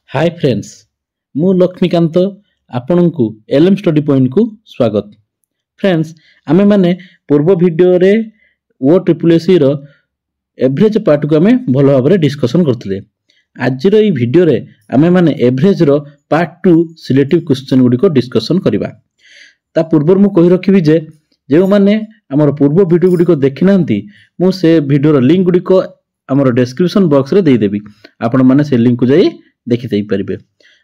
Hi friends मु लक्ष्मीकांत आपण को एलएम स्टडी पॉइंट को स्वागत। फ्रेंड्स आमे माने पूर्व वीडियो रे ओ ट्रिपल एसी रो एवरेज पार्ट को आमे भलो भाबरे डिस्कशन करथिले। आज रो ई वीडियो रे आमे माने एवरेज रो पार्ट 2 सिलेक्टिव क्वेश्चन गुडी को डिस्कशन करिबा। ता पूर्व मु कहि रखिबी जे जेउ माने हमर पूर्व वीडियो गुडी को देखि नांती मु से वीडियो रो लिंक गुडी को हमर डिस्क्रिप्शन बॉक्स रे देई देबी। आपण माने से लिंक को जाई देखि देई परिबे।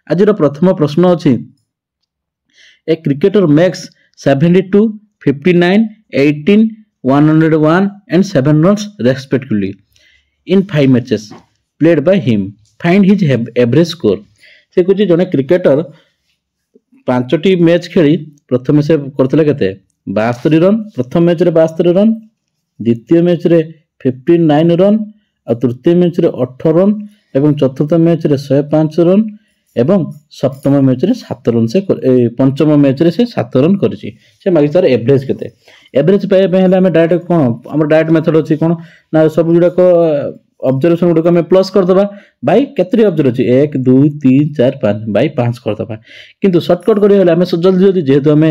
आज रो प्रथम प्रश्न अछि a cricketer makes 72 59 18 101 and 7 runs respectively in 5 matches played by him. Find his average score. से कुछ जने क्रिकेटर 5टी मैच खेली प्रथम से करथिला केते 72 रन, प्रथम मैच रे 72 रन, द्वितीय मैच रे 59 रन और तृतीय मैच रे 18 रन एवं चतुर्थ मैच रे 105 रन एवं सप्तम मैच रे 7 रन से पंचम मैच रे से 7 रन करछि। से मागी तार एवरेज केते एवरेज पाए पे हला हम डायरेक्ट कोन हमर डायरेक्ट मेथड अछि कोन ना सब जुडा को ऑब्जर्वेशन गुडा को हम प्लस कर दबा बाय केतरी ऑब्जर्व अछि 1 2 3 4 5 बाय 5 कर दबा। किंतु शॉर्टकट करी हला हम जल्दी जल्दी जेहेतु हम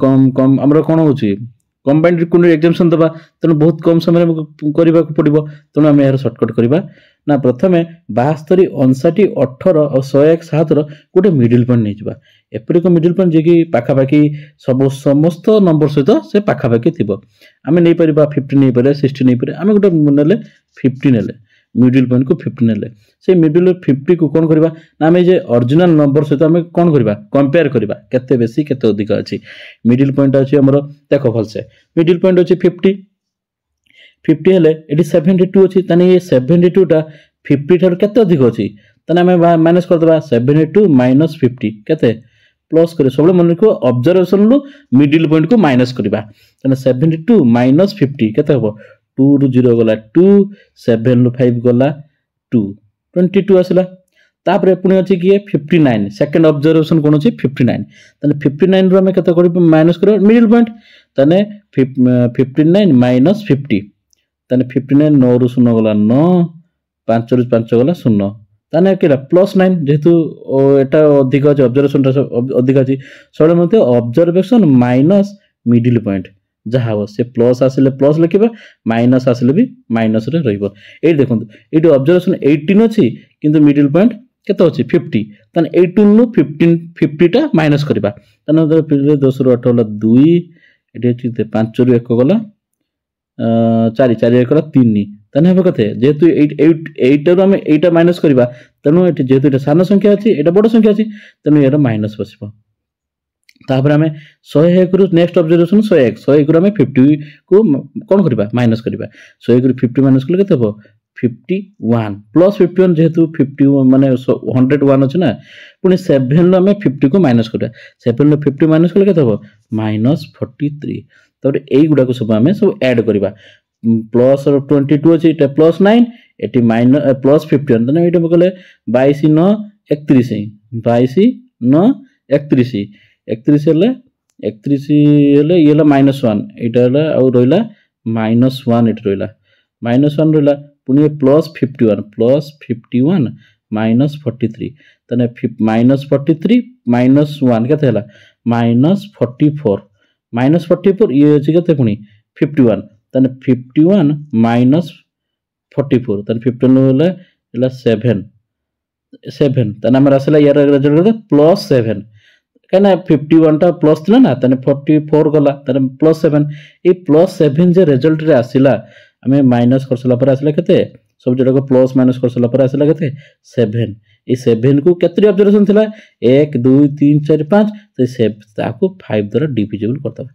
कम कम हमर कोन होछि कंबाइंड रिकॉर्ड एग्जामिनेशन दबा तने बहुत कम समय में करबा को पड़िबो तने हम यार शॉर्टकट करबा ना प्रथमे 72 59 18 और 101 7 रो गोटे मिडिल पॉइंट नै जबा। एपरि को मिडिल पॉइंट जे कि पाखा पाखी सब समस्त नंबर सहित से पाखा पाखी थिबो। हम नै परिबा 50 नै परिबा 60 नै परिबा हम गोटे नेले 50 नेले मिडिल पॉइंट को 50 नेले से मिडिल 50 को कोन करबा ना हम जे ओरिजिनल नंबर सहित हम कोन करबा कंपेयर करबा केते बेसी केते अधिक अछि। मिडिल पॉइंट अछि हमरो देखो भलसे मिडिल पॉइंट अछि 50 हेले एटी 72 अछि तने ये 72 टा 50 ठार केते अधिक अछि तने हम माइनस कर देबा 72 - 50 केते प्लस करे सब मन को ऑब्जर्वेशन लो मिडिल पॉइंट को माइनस करबा तने 72 - 50 केते हबो 2 रु 0 गला 2 7 रु 5 गला 2 22 आसला। तापरे पुनी अछि कि 59 सेकंड ऑब्जर्वेशन कोन अछि 59 तने 59 रु हम केते करब माइनस करो मिडिल पॉइंट तने 59 - 50 तने 59 9 रु 0 गला 9 5 रु 5 गला 0 तने केला +9 जेतु एटा अधिक अछि ऑब्जर्वेशन अधिक अछि सळे मते ऑब्जर्वेशन माइनस मिडिल पॉइंट जहा हो से प्लस आसिले प्लस लिखिबा माइनस आसिले भी माइनस रे रहइबो। ए देखंतु एटी ऑब्जर्वेशन 18 अछि किंतु मिडिल पॉइंट केते अछि 50 तने 18 नु 50 टा माइनस करबा तने 10 रु 8 गला 2 एटी अछि 5 रु 1 गला 4 4 1 गला 3 तने हम कथे जेतु 8 रु हम 8 माइनस करबा तनु एटी जेतु एटा सानो संख्या अछि एटा बड़ संख्या अछि तनु एरा माइनस बसिबो। तापर हमें 101 रु नेक्स्ट ऑब्जर्वेशन 101 रु हमें 50 को कोन करबा माइनस करबा 101 रु 50 माइनस करले केते हो 51 प्लस 51 जेतु 51 माने 101 अछि ना पुनी 7 रु हमें 50 को माइनस करबा 7 रु 50 माइनस करले केते हो -43 तब एई गुडा को सब हमें सब ऐड करबा प्लस 22 अछि एटा +9 एटी माइनस प्लस 51 तने एटा बकले 22 9 31 22 9 31 31 हेले 31 हेले येला -1 एटा हेला और रोइला -1 एट रोइला -1 रोइला पुनी +51 -43 तने -43 -1 केते हेला -44 ये अछि केते पुनी 51 तने 51 - 44 तने 51 हेला हेला 7 तने हमर आसला यार रिजल्ट +7 कना 51 टा प्लस थिला ना तने 44 गला तने +7 ए +7 जे रिजल्ट रे आसिला हमें माइनस करसला पर आसिला केते सब जडा को प्लस माइनस करसला पर आसिला केते 7 ए 7 को केतरी ऑब्जर्वेशन थिला 1 2 3 4 5 तो से ताको 5 द्वारा डिविजिबल करदबा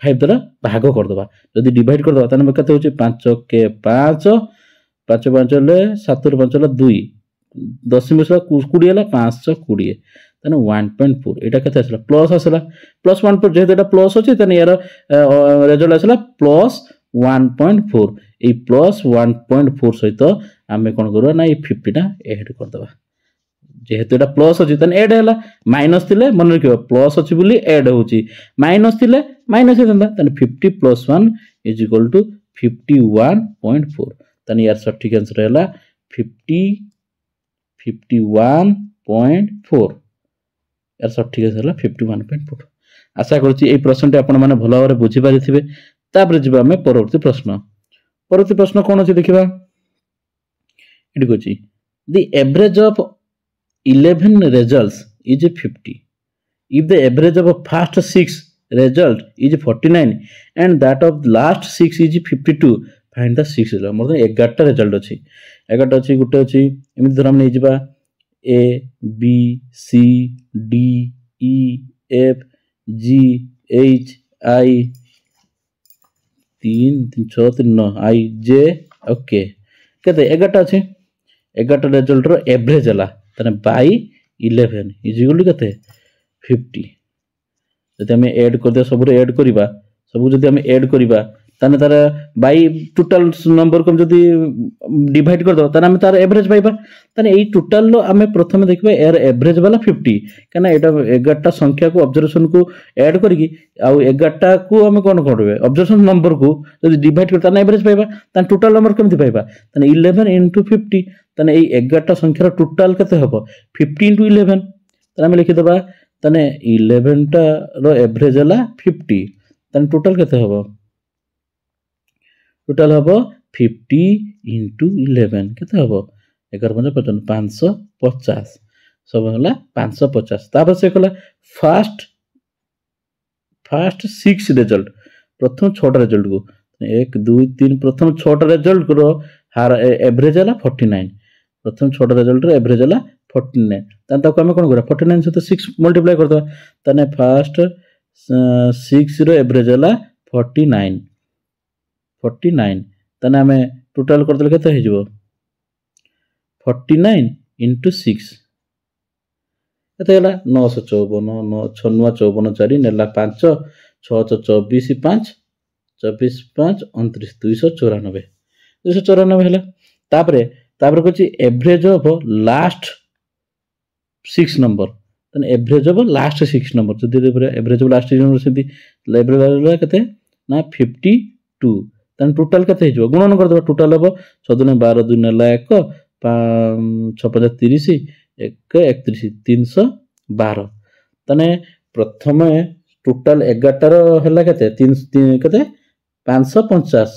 5 द्वारा भाग करदबा जदी डिवाइड करदबा तने केते होची 5 के 5 5 5 ले 7 रु 5 ले 2 10 मिसला 20 हला 520 तने 1.4 एटा केते आसला प्लस आसला +1 जेहेतु एटा प्लस अछि तने यार रिजल्ट आसला +1.4 ए +1.4 सहित हमें कोन करबा ना ए 50 टा ऐड कर दबा जेहेतु एटा प्लस अछि तने ऐड हला माइनस थिले मन रखियो प्लस अछि बोली ऐड होची माइनस थिले माइनस हेतंदा तने 50 + 1 = 51.4 तने यार सटीक आंसर हला 50 51.4 यार सठिक है 51.4। आशा करुच्ची ये प्रश्न आपण मैंने भल भाव बुझीपारे तापर जी आम परवर्ती प्रश्न कौन अच्छी देखा ये कौन the average of 11 results is 50 if the average of first 6 result is 49 and that of last 6 is 52 find the 6 result। मोर 11टा रिजल्ट अच्छी 11टा अच्छी गोटे अच्छी एमती धर हम नहीं A B C D E F G H I 3 3 6 3 9 I J okay केते 11टा अच्छी 11टा रिजल्ट रो एवरेज हला तने बाई 11 इज इक्वल टू केते 50। जदि आम एड कर सब एड करवा सब जदि आम एड करवा ताने तार बाई टोटल नंबर को जदि डिवाइड कर दो ताने आम तार एवरेज पाइबा ताने एई टोटल लो आम प्रथम देखबा यार एवरेज वाला 50 काना एटा 11टा संख्या को ऑब्जर्वेशन को ऐड करके आ 11टा को आम कोन करबे ऑब्जर्वेशन नंबर को जदि डिवाइड कर ताने एवरेज पाइबा ताने टोटल नंबर केमति पाइबा ताने 11 * 50 ताने एई 11टा संख्यार टोटल केते हबो 50 * 11 ताने आम लिखि दबा ताने 11टा रो एवरेज हला 50 ताने टोटल केते हबो टोटल हम 50 * 11 केते हम 11 × 5 550 सब है 550। तापर से कला फास्ट 6 रिजल्ट प्रथम 6टा रिजल्ट को 1 2 3 प्रथम 6टा रिजल्ट को हार एवरेज है 49 प्रथम 6टा रिजल्ट रो एवरेज है 49 तान ताको हम कोन करा 49 से 6 मल्टीप्लाई कर दो ताने फास्ट 6 रो एवरेज है 49 ताने आमे टोटल कर देले केते हे 49 * 6 केते हला 954 9 6 54 4 नेला 5 6 24 5 24 5 29 294 हला तापर कहछि एवरेज ऑफ लास्ट 6 नंबर ताने एवरेज ऑफ लास्ट 6 नंबर जदि एवरेज ऑफ लास्ट 6 नंबर सेति एवरेज केते ना 52 तान टोटल केते हे गुणन कर दबा टोटल हम 6 * 12 2 नेला 1 5 6 5 30 1 31 312 ताने प्रथम टोटल 11 रो हला केते 3 केते 550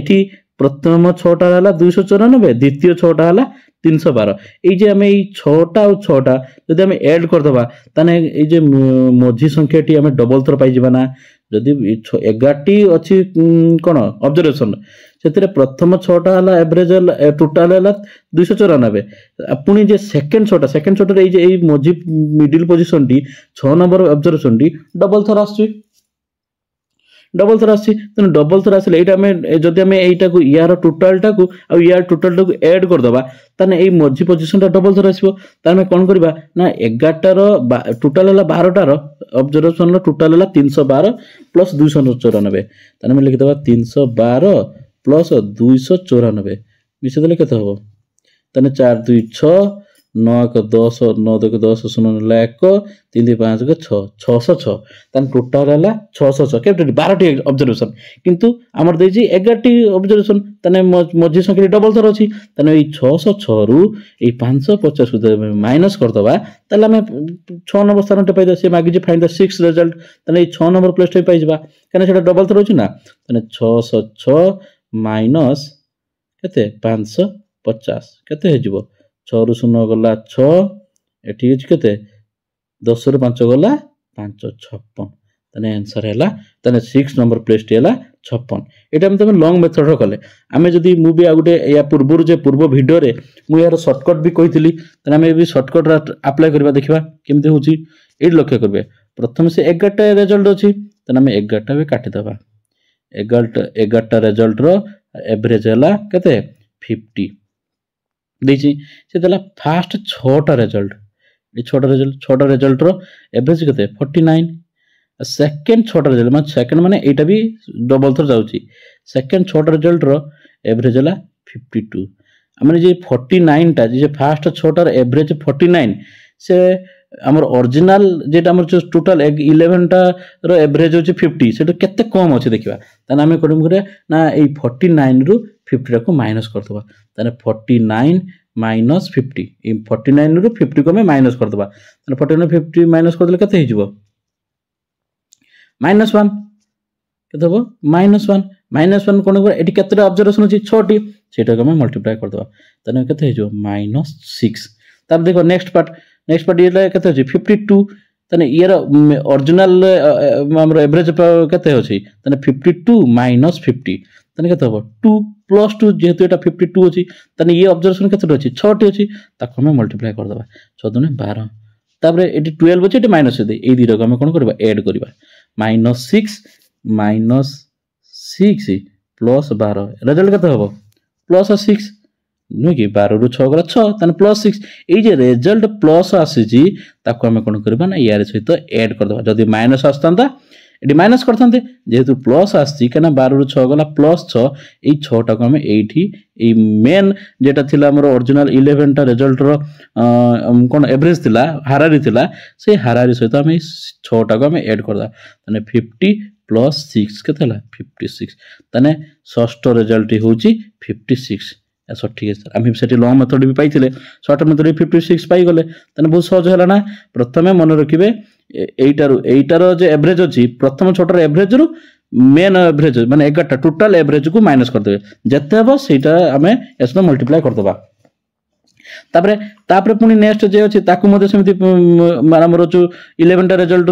एठी प्रथम 6टा हला 294 द्वितीय 6टा हला 312 এই যে আমি এই 6টা আর 6টা যদি আমি এড कर दबा ताने এই যে মঝি সংখ্যাটি আমি ডবল থর পাই जिबा ना যদি 11টি अछि কোন অবজারভেশন সেতিরে প্রথম 6টা হলা এভারেজ টোটাল হলা 294 আপনি যে সেকেন্ড 6টা এই যে এই মঝি মিডল পজিশনটি 6 নম্বর অবজারভেশনটি ডবল থর আসছে तेणु डबल थर आसले जदि आम यहीटा को यार टोटालटा को आ यार टोटालटा को एड कर दबा ताने एई मझी पोजीशनटा डबल थर आसीबो ताने कोन करबा ना 11टार टोटाल हला 12टार ऑब्जर्वेशन लो टोटाल हला 312 प्लस 294 ताने हम लिखि दबा 312 प्लस 294 मिसे देले केते हबो ताने 4 2 6 9 1 10 9 2 10 0 1 3 5 6 606 तान टोटल हला 606 केते 12टी ऑब्जर्वेशन किंतु हमर देजी 11टी ऑब्जर्वेशन ताने मझी संख्या डबल थर अछि ताने ए 606 रु ए 550 को माइनस कर दबा ताले हम 6 नंबर स्थान पे पाइ से मागी जे फाइंड द 6 रिजल्ट ताने ए 6 नंबर प्लेस पे पाइ जबा कने सेटा डबल थर अछि ना ताने 606 माइनस केते 550 केते हे जिवो 6 रु 0 गला 6 एठी केते 10 रु 5 गला 556 तने आंसर हैला तने 6 नंबर प्लेस हैला 56 एटा हम तमे लॉन्ग मेथड रो कले हमें जदी मु भी आ गुटे या पूर्व जे पूर्व वीडियो रे मु यार शॉर्टकट भी कहितली तने हमें भी शॉर्टकट अप्लाई करबा देखबा केमते होची ए लक्ष्य करबे प्रथम से 11टा रिजल्ट अछि तने हमें 11टा भी काटि दबा 11टा रिजल्ट रो एवरेज हैला केते 50 देछि से देला फास्ट 6टा रिजल्ट ए 6टा रिजल्ट रो एवरेज केते 49 सेकंड 6टा रिजल्ट माने सेकंड माने एटा भी डबल थर जाउची सेकंड 6टा रिजल्ट रो एवरेज हला 52 हमने जे 49 टा जे फास्ट 6टा एवरेज 49 से हमर ओरिजिनल जेटा हमर जो टोटल 11 टा रो एवरेज होची 50 सेटा केते कम अछि देखिबा तने हमें कोडम करे ना ए 49 रु 50 टा को माइनस कर दबा तने 49 माइनस 50 49 रु 50 को हमें माइनस करदे 49 50 माइनस करदे केते हो -1 केते हो -1 कोन एटी केते ऑब्जर्वेशन अछि 6 टी सेटा को हमें मल्टीप्लाई करदे तने केते हो -6 तब देखो नेक्स्ट पार्ट ये केते अछि 52 तने यार ओरिजिनल हमर एवरेज केते अछि तने 52 माइनस 50 तने केते हो 2 प्लस 2 जेहेतु एटा 52 अछि तने ये ऑब्जर्वेशन केते अछि 6 टी अछि ताको हमें मल्टीप्लाई कर देबा 6 दुने 12 तापर एटी 12 अछि एटी माइनस दे ए दिरो हम कोन करबा ऐड करबा -6 प्लस 12 रिजल्ट केते हो प्लस 6 नुह कि 12 रु 6 गला 6 तने प्लस 6 ए जे रिजल्ट प्लस आसी जी ताको हम कोन करबा ना यार सहित ऐड कर देबा जदी माइनस आस्तांता एटी माइनस करथांते जेहेतु प्लस आसी कना 12 रु 6 गला प्लस 6 ए 6 टा को हम एठी ए मेन जेटा थिला हमर ओरिजिनल 11 टा रिजल्ट रो कोन एवरेज थिला हारारी थिला से हारारी सहित हम 6 टा को हम ऐड करदा तने 50 प्लस 6 केतला 56 तने षष्ठ रिजल्ट होची 56 ठीक है सर आम से लंग मेथड भी पाई सर्ट मेथड 56 पाई गले बहुत सहज है ना प्रथम मन रखिए एटार जो एवरेज अच्छी प्रथम छोटर एवरेज रु मेन एवरेज माने 11 टोटल एवरेज को माइनस करदे जते हम सेटा आम एस मल्टीप्लाई करदबा तापरे पुनी नेक्स्ट जे अछि ताकू मध्ये समिति हमर जो 11 टा रिजल्ट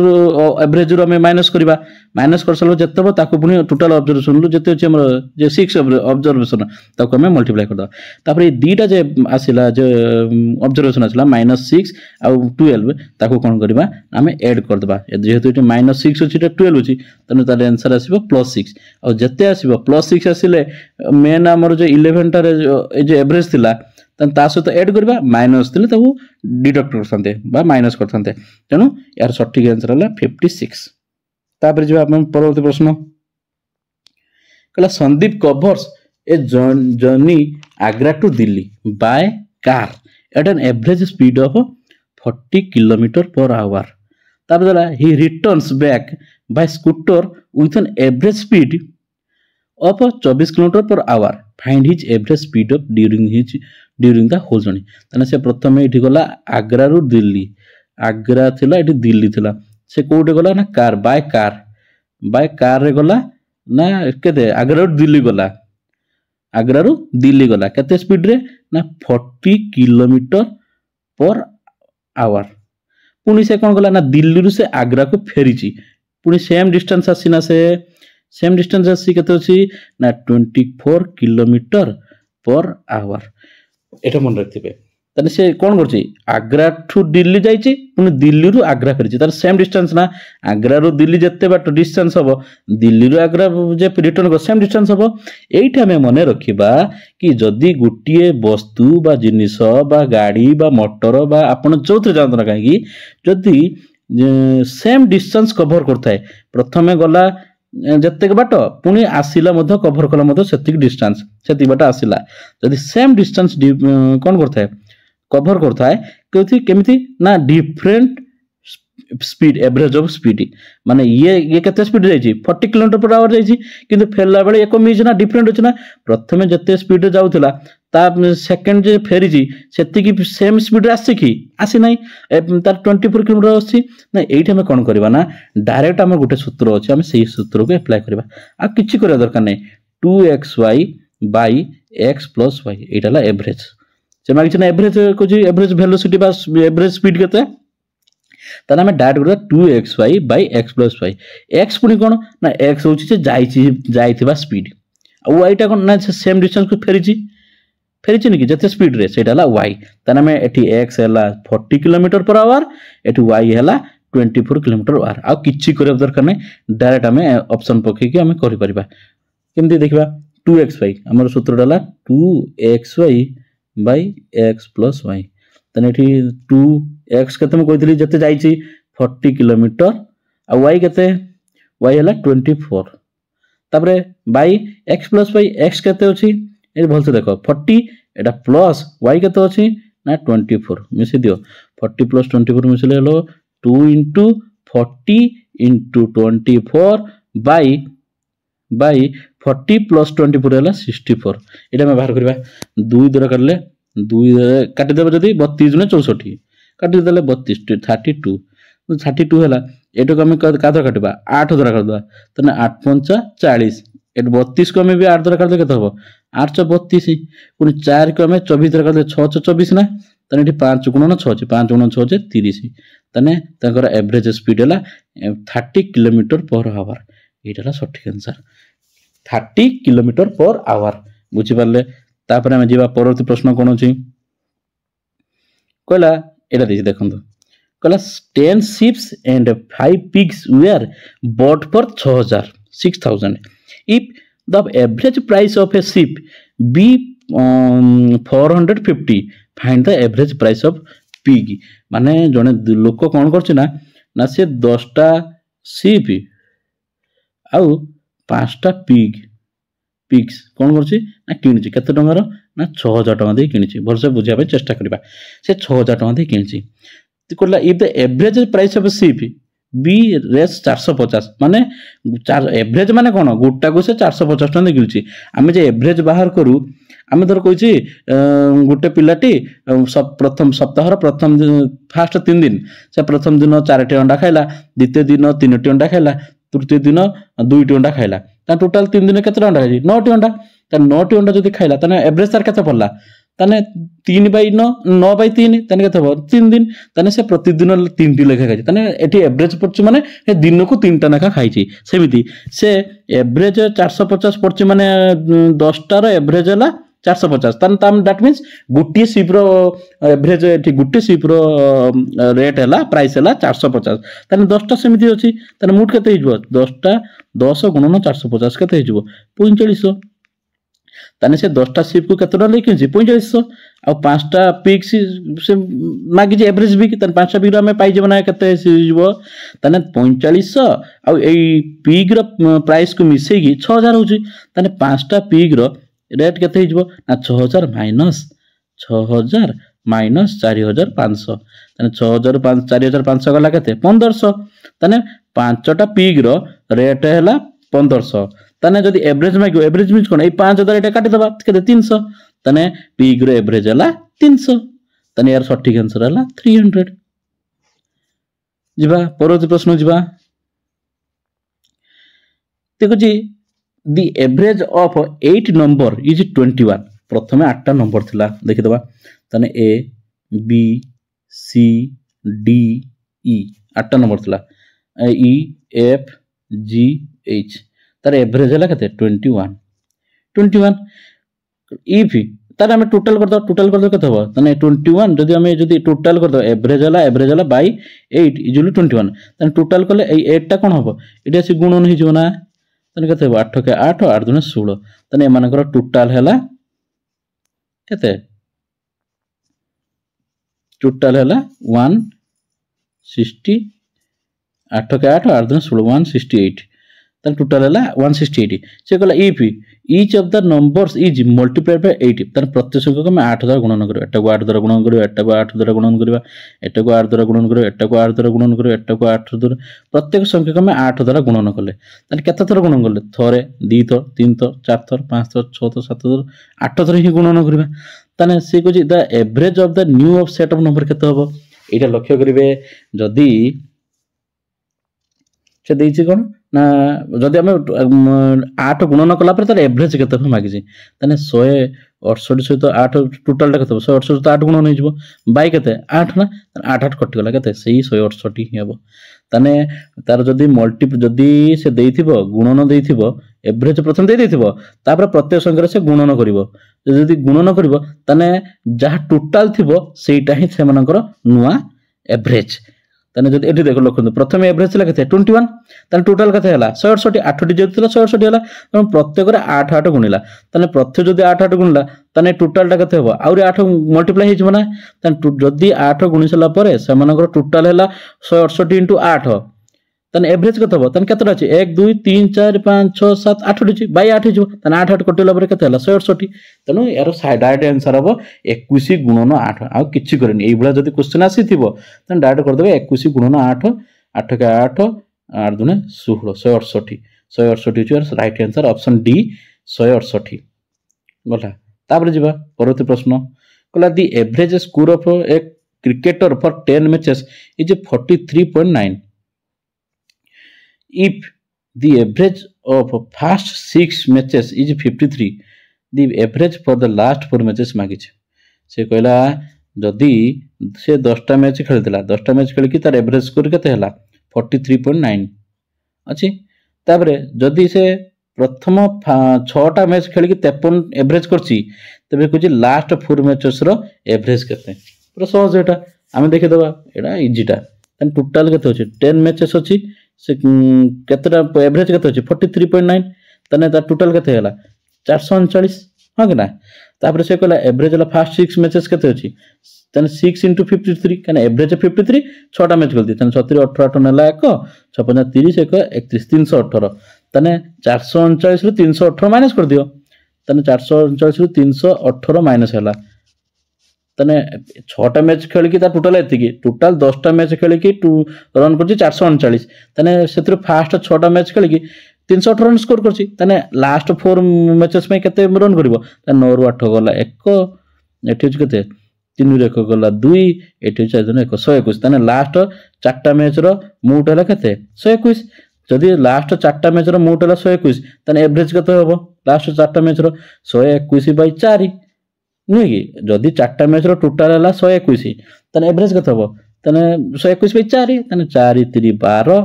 एवरेज रो हमें माइनस करबा माइनस कर सलो जतबो ताकू पुनी टोटल ऑब्जर्वेशन लो जते अछि हमर जे 6 ऑब्जर्वेशन ताकू हमें मल्टीप्लाई करदा तापरे दीटा जे आसिला जे ऑब्जर्वेशन आसिला -6 आ 12 ताकू कोन करबा हमें ऐड कर देबा जेहेतु एटी -6 अछि एटा 12 अछि तने तार आंसर आसीबो +6 आ जते आसीबो +6 आसिले मेन हमर जो 11 टा जे एवरेज थिला ता सहित ऐड करबा माइनस थिले ताकू डिडक्ट करथांते बा माइनस करथांते तेनु यार सठिक आंसर हला 56 तापर जे आपण परवर्ती प्रश्न कला Sandeep covers a journey Agra to Delhi by car at an average speed of 40 km/h तापर he returns back by scooter with an average speed of 24 km/h find his average speed of during the whole journey तने से प्रथम एठी गला आग्रा रु दिल्ली आग्रा थिला एठी दिल्ली थिला से कोठे गला ना बाय कार रे गला ना केते आग्रा रु दिल्ली गला केते स्पीड रे ना 40 km/h पुनी से कोन गला ना दिल्ली रु से आग्रा को फेरीची पुनी सेम डिस्टेंस आसीना से सेम डिस्टेंस आसी केते अछि ना 24 km/h एटा मन रखथिबे तने से कोन करछि आग्रा टू दिल्ली जाईछि पुनी दिल्ली रु आग्रा फेरछि तार सेम डिस्टेंस ना आग्रा रु दिल्ली जत्ते बाट डिस्टेंस हबो दिल्ली रु आग्रा जे रिटर्न को सेम डिस्टेंस हबो एइठा हमें मने रखिबा कि जदी गुटिए वस्तु बा जिनिस बा गाड़ी बा मोटर बा आपण जोथरे जानत ना काहे कि जदी सेम डिस्टेंस कवर करथाय प्रथमे गला जत्ते बाट पुनी आसिला मध्य कवर कला मध्य सेतिक डिस्टेंस सेति बाट आसिला जदी सेम डिस्टेंस कोन करथाय कवर करथाय केमिति ना different speed average of speed माने ये केते स्पीड जाईची 40 km/h जाईची किंतु फेरला बेले एको मीज ना डिफरेंट होछ ना प्रथमे जत्ते स्पीड जाउथला ता सेकंड जे फेरीची सेति की सेम स्पीड आसी की आसी नाही तार 24 km आसी ना एठी हम कोन करबा ना डायरेक्ट हम गुटे सूत्र अछि हम सेही सूत्र को अप्लाई करबा आ किछि करे दरकार नै 2xy / x + y एटाला एवरेज से मागिछ ना एवरेज को जी एवरेज वेलोसिटी बा एवरेज स्पीड केते ताना हम डायरेक्ट करबा 2xy / x + y x पुनी कोन ना x होची जे जाईथिबा स्पीड आ y टा कोन ना सेम डिस्टेंस को फेरीची नि कि जते स्पीड रे सेटाला y ताना में एठी x हला 40 km/h एठी y हला 24 km/h आ किछि करे दरकार नै डायरेक्ट हमें ऑप्शन पके कि हमें करि परिबा केमति देखबा 2xy हमर सूत्र डाला 2xy / x + y तने एठी 2x केते म कहितली जते जाईची 40 km आ y केते y हला 24 तापरे बाय x + y x केते अछि ए भल से देखो 40 एटा प्लस y केते अछि ना 24 मिसे दियो 40 + 24 मिसले हलो 2 * 40 * 24 बाय 40 + 24 हला 64 एटा में बाहर करबा 2 दर करले দুই কাটিदेବେ ଯଦି 32 ଗୁଣେ 64 କାଟିଦେଲେ 32 32 32 ହେଲା ଏଟାକୁ ଆମେ କାଦର କାଟିବା 8 ଦ୍ୱାରା କାଟିଦେବା ତାହେଲେ 8 5 40 ଏଠି 32 को ଆମେ ବି 8 ଦ୍ୱାରା କାଟିଲେ କେତେ ହେବ 8 32 ପୁଣି 4 को ଆମେ 24 ଦ୍ୱାରା କାଟିଲେ 6 24 ନା ତାହେଲେ ଏଠି 5 ଗୁଣନ 6 ଅଛି 5 ଗୁଣନ 6 ଅଛି 30 ତାହେଲେ ତାଙ୍କର एवरेज स्पीड ହେଲା 30 किलोमीटर पर आवर एटा ହେଲା सठिक आंसर 30 किलोमीटर पर आवर बुझी पारले तापर हम जीवा परवर्ती प्रश्न कोन अछि कहला एटा देछि देखंतु कहला 10 ships and 5 pigs were bought for 6000 if the average price of a ship be 450 find the average price of pig माने जने लोक कोन करछि ना से 10टा शिप आउ 5टा पिग्स कोन करछि ना किनिछि केते टंगार ना 6000 टंका दे किनिछि भलसे बुझिया पे चेष्टा करबा से 6000 टंका दे किनिछि त कोला if the average price of ship be रेस 450 माने एवरेज माने कोन गुटा को से 450 टंका दे किनिछि आमे जे एवरेज बाहर करू आमे धर कहिछि गुटे पिलाटी प्रथम सप्ताहर प्रथम फास्ट 3 दिन से प्रथम दिन 4 टी अंडा खाइला द्वितीय दिन 3 टी अंडा खाइला तृतीय दिन 2 टी अंडा खाइला ता टोटल 3 दिन केते अंडा खाइ 9 टी अंडा ता 9 टी अंडा जदी खाइला तने एवरेज तार केते पड़ला तने 3/9 9/3 तने केते हो 3 दिन तने से प्रतिदिन 3 टी लेखा खाइ तने एठी एवरेज पड़छ माने ए दिन को 3 टा लेखा खाइछि सेमिति से एवरेज 450 पड़छ माने 10 टा रो एवरेज हला 450 तन तम दैट मींस गुटी शिप रो एवरेज एठी गुटी शिप रो रेट हला प्राइस हला 450 तने 10 टा सेमिति अछि तने मुठ केते हिजबो 10 टा 10 गुणन 450 केते हिजबो 4500 तने से 10 टा शिप को केते लेकिन 4500 आ 5 टा पिग से मागी जे एवरेज भी तने 5 टा पिग में पाइ जेबना केते हिजबो तने 4500 आ एई पिग रो प्राइस को मिसै की 6000 होची तने 5 टा पिग रो रेट केते हिजबो ना 6000 माइनस 4500 तने 6000 4500 गला केते 1500 तने 5 टा पिग रो रेट हैला 1500 तने जदी एवरेज मागियो एवरेज मींस कोन ए 5000 एटा काटि दबा केते 300 तने पिग रो एवरेज हैला 300 तने यार सठिक आंसर हैला 300 जिबा परवर्ती प्रश्न जिबा देखो जी the average of 8 number is 21 प्रथमे 8 टा नंबर थिला देखि दबा तने a b c d e 8 टा नंबर थिला e f g h तार एवरेज हला कते 21 if तार हम टोटल कर दो कते हो तने 21 जदी हम जदी टोटल कर दो एवरेज हला बाय 8 इजुल 21 तने टोटल करले ए 8 टा कोन होबो एटा से गुणन हि जबो ना तने कते 8 के 8 8 दुने 16 तने मानकर टोटल हैला कते टोटल हैला 160 8 के 8 8 दुने 16 168 तने टोटल हैला 168 से कहला if each of the numbers is multiplied by 8 तने प्रत्येक संख्या को मैं 8 द्वारा गुणन करियो एटा को 8 द्वारा गुणन करियो एटा को 8 द्वारा गुणन करियो एटा को 8 द्वारा गुणन करियो एटा को 8 द्वारा गुणन करियो एटा को 8 द्वारा प्रत्येक संख्या को मैं 8 द्वारा गुणन करले तने केते थर गुणन करले थरे 2 थर 3 थर 4 थर 5 थर 6 थर 7 थर 8 थर ही गुणन करिबा तने से को the average of the new of set of number केते होबो एटा लक्ष्य करिवे जदी से देछि कोन ना जदी हम 8 गुणन कला पर तार एवरेज केते मागी जे तने 168 सहित 8 टोटल टा केते 168 सहित 8 गुणन हो जबो बाय केते 8 ना 8 8 कटि गला केते सही 168 ही हेबो तने तार जदी मल्टीपल जदी से देइथिबो गुणन देइथिबो एवरेज प्रथम देइथिबो तापर प्रत्येक संख्या से गुणन करिवो जदी गुणन करिवो तने जहा टोटल थिबो सेटा ही से मानकर नुवा एवरेज तने जदी एठी देखो लखन प्रथम एवरेज ला केते 21 तने टोटल केते हला 168 8 टी जेतिला 168 हला तने प्रत्येक रे 8 8 गुणिला तने प्रत्येक जदी 8 8 गुणिला तने टोटल टा केते होबो आउरी 8 मल्टीप्लाई हे जबना तने जदी 8 गुणिसला परे से मानकर टोटल हला 168 * 8 तने एवरेज केते होबो तने केते अछि 1 2 3 4 5 6 7 8 अछि बाय 8 जो तने 8 8 कटिला परे केते हला 168 तनो यार डायरेक्ट आंसर होबो 21 गुणन 8 आ किछि करनी एई भला जदी क्वेश्चन आसीथिबो तने डायरेक्ट कर देबे 21 गुणन 8 8 के 8 8 दुने 16 168 is right answer option D 168 गला तापर जिबा परवर्ती प्रश्न कहला the average score of a cricketer for 10 matches is 43.9. If the average of first 6 matches is 53, the average for the last 4 matches मागिछ. से कहला जदि से 10टा मैच खेलला 10टा मैच खेल कि तार एवरेज स्कोर केते हला 43.9 अछि. तापरे जदि से प्रथम 6टा मैच खेल कि 53 एवरेज करछि तबे कुछ लास्ट 4 मैचेस रो एवरेज केते पूरा सहज. एटा आमे देखि दबा एटा इजीटा. तन टोटल केते होछि 10 मैचेस अछि से केतरा एवरेज केते होछि 43.9. तने ता टोटल केते हला 439 हां कि ना. तापरे से कहला एवरेज हला फर्स्ट 6 मैचेस केते होछि तने 6 * 53 कने एवरेज 53 6टा मैच खेलती तने 70 18 8 नेला 1 56 30 1 31 318 तने 439 रु 318 माइनस कर दियो तने 439 रु 318 माइनस हला तने 6टा मैच खेल कि ता टोटल एति की टोटल 10टा मैच खेल कि रन करछि 439 तने सेतिर फास्ट 6टा मैच खेल कि 318 रन स्कोर करछि तने लास्ट 4 मैचेस में केते रन करबो त 9 रु 8 गला 1 एठी छि केते 3 रु 1 गला 2 एठी छि 121 तने लास्ट 4टा मैच रो मूट हला केते 121. जदि लास्ट 4टा मैच रो मूट हला 121 तने एवरेज केते होबो लास्ट 4टा मैच रो 121/4 नुहे कि जदि 4टा मैच रो टोटल हला 121 तने एवरेज केते होबो तने 121/4 तने 4 3 12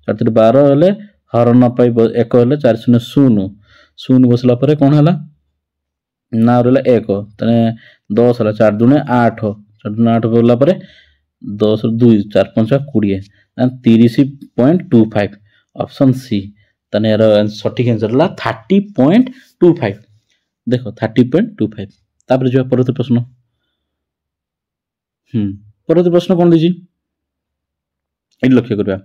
4 3 12 हले हरण पाई 1 हले 4 0 0 0 बसला परे कोन हला ना रहला 1 तने 10 हला 4 2 8 4 2 8 बोलला परे 10 2 4 5 20 30.25 ऑप्शन सी तने यार सटीक आंसर हला 30.25. देखो 30.25. तापर जो परवर्ती प्रश्न परवर्ती प्रश्न कोन दिजी इ लक्ष्य करबा.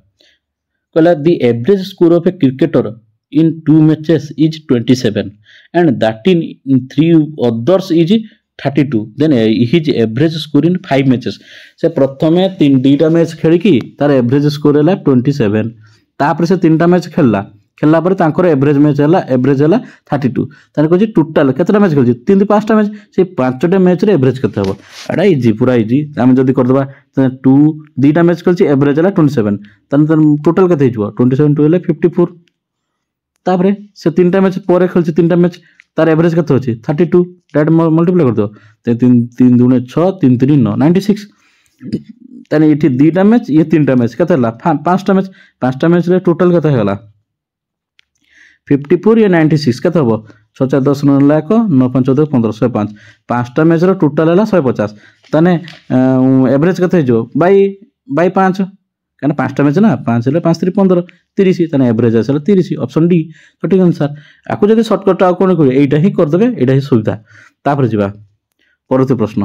कहला the average score of a cricketer in 2 matches is 27 and that in 3 others is 32 then his average score in 5 matches से प्रथमे 2टा मैच खेली कि तार एवरेज स्कोर हला 27 तापर से 3टा मैच खेलला पर तांकर एवरेज मैच हला एवरेज हला 32 ताने कहछि टोटल केतरा मैच खेलछि 3 5टा मैच से 5टा मैच रे एवरेज केते हबो एडा इजी पूरा इजी. हम जदी कर दबा 2टा मैच खेलछि एवरेज हला 27 ताने टोटल केते हिजबो 27 2 हला 54. तापरे से 3टा मैच परे खेलछि 3टा मैच तार एवरेज केते होछि 32 डायरेक्ट मल्टीप्लाई कर दो 3 3 2 6 3 3 9 96 ताने इठी 2टा मैच ये 3टा मैच केते हला 5टा मैच रे टोटल केते हला 54 या 96 केते हबो 6 4 10 9 ला 1 9 5 14 15 105 5टा मैच रो टोटल हला 150 ताने एवरेज केते हिजो बाय 5 काना 5टा मैच ना 5 ले 5 3 15 30 ताने एवरेज आसला 30 ऑप्शन डी सटीक आंसर. आकु जदी शॉर्टकट आ कोन करी एटा ही कर देबे एटा ही सुविधा. तापर जिबा परवर्ती प्रश्न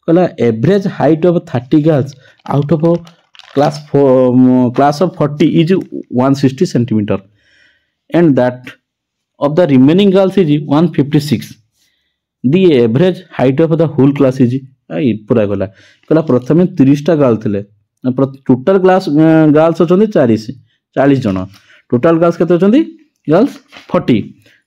कहला average height of 30 girls out of class of 40 is 160 centimetre and that of the remaining girls is 156. The average height of the whole class is पूरा गला कहला प्रथमे 30टा गर्ल थिले टोटल क्लास गर्ल्स अछंती 40 जन टोटल गर्ल्स केते अछंती girls 40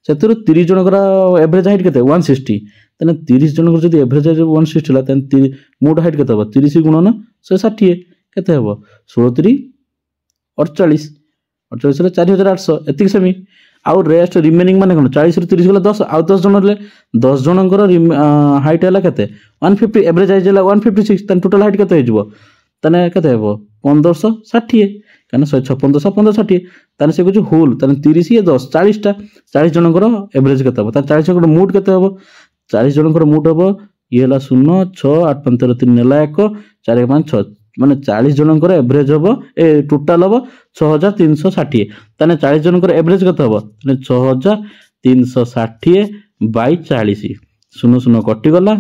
सेतुर 30 जन करा average height केते 160 तने 30 जन जदी एवरेज 160 ला तने मोड हाइट केते हो 30 गुणन 160 केते हो 16 3 48 48 रे 4800 एतिक सेमी आउ रेस्ट रिमेनिंग माने कोन 40 रु 30 गला 10 आउ 10 जन ले 10 जनकर हाइट हला केते 150 एवरेज हाइट हला 156 तने टोटल हाइट केते हिजबो तने केते हेबो 1560 काना 156 1560 तने से कुछ होल तने 30 या 10 40 टा 40 जनकर एवरेज केते हेबो तने 40 जनकर मूड केते हेबो 40 जनकर मूड हेबो ये हला 0 6 8 5 3 नेला 1 4 5 6 माने 40 जनकर एवरेज हबो ए टोटल हबो 6360 तने 40 जनकर एवरेज केते हबो तने 6360 बाय 40 0 0 कटि गला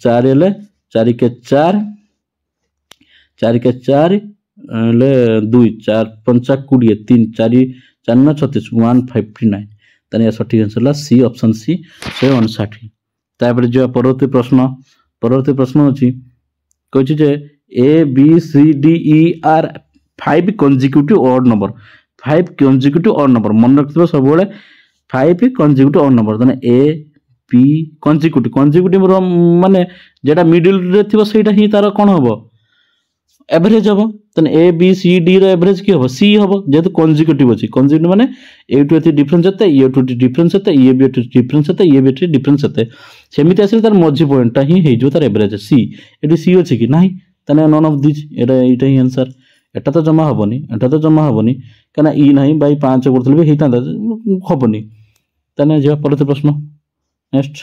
4 ले 4 के 4 4 के 4 ले 2 4 5 20 3 4 4 9 36 159 तने सठिक आंसर ला सी ऑप्शन सी 159. तापर जो परवर्ती प्रश्न अछि कहछि जे A B C D E are 5 consecutive odd number 5 consecutive odd number मन रखिबो सब बेले 5 कंसेक्यूटिव ऑड नंबर तने ए पी कंजिक्यूटिव माने जेटा मिडिल रे थिबो सेटा ही तार कोन हबो एवरेज हबो तने ए बी सी डी रो एवरेज की हबो सी हबो जेतु कंजिक्यूटिव अछि कंजिक्यूटिव माने ए टू एथि डिफरेंस होते ए टू डिफरेंस होते ए बी टू डिफरेंस होते ए बी टू डिफरेंस होते सेमिति आसे तार मझी पॉइंट ही हे जो तार एवरेज सी एटी सी अछि कि नाही तने none of this Etah he answer एटा तो जमा हबनी कना ई नाही बाई 5 करथले भी हेता हबनी तने जे परते प्रश्न next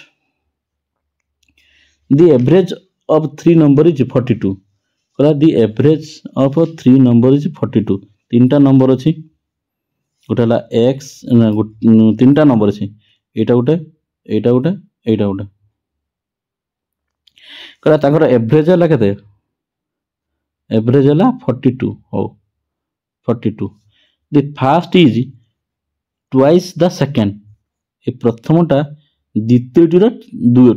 the average of 3 number is 42 कला the average of 3 number is 42 तीनटा नंबर अछि गोटेला x तीनटा नंबर अछि एटा गोटे कला ताकर एवरेज हला केते एवरेज हला 42 हो 42 the first is twice the second ए प्रथमटा द्वितीयटीर